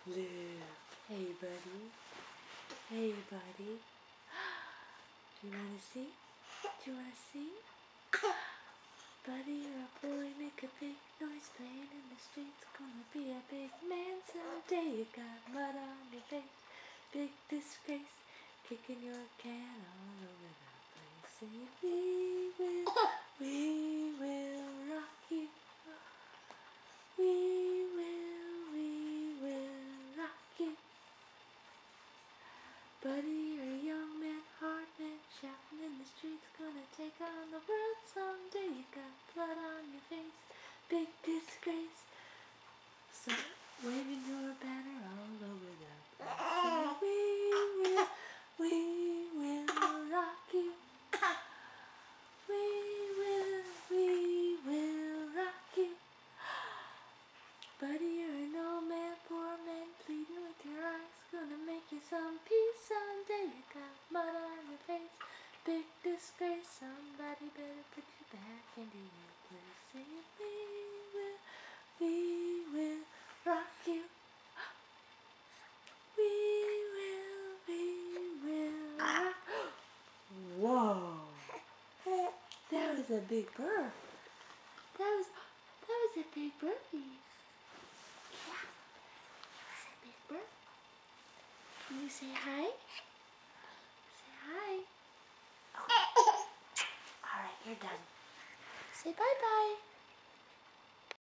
Live. Hey, buddy. Hey, buddy. Do you want to see? Do you want to see? Buddy, you're a boy, make a big noise playing in the streets. Gonna be a big man someday. You got mud on your face, big disgrace, kicking your can all over the place. Saying, we will rock you. We will rock you. Buddy, you're a young man, hard man, shouting in the streets, gonna take on the world someday. You got blood on your face, big disgrace, so waving your banner all over the place. Say, we will rock you. We will rock you. Buddy, you're an old man, poor man, pleading with your eyes, gonna make you some peace someday. You got mud on your face, big disgrace, somebody better put you back into your place. Say, we will rock you. We will rock. Whoa, that was a big bird. That was a big birdie. Yeah, that's a big bird. Can you say hi? Say hi. Okay. Alright, you're done. Say bye-bye.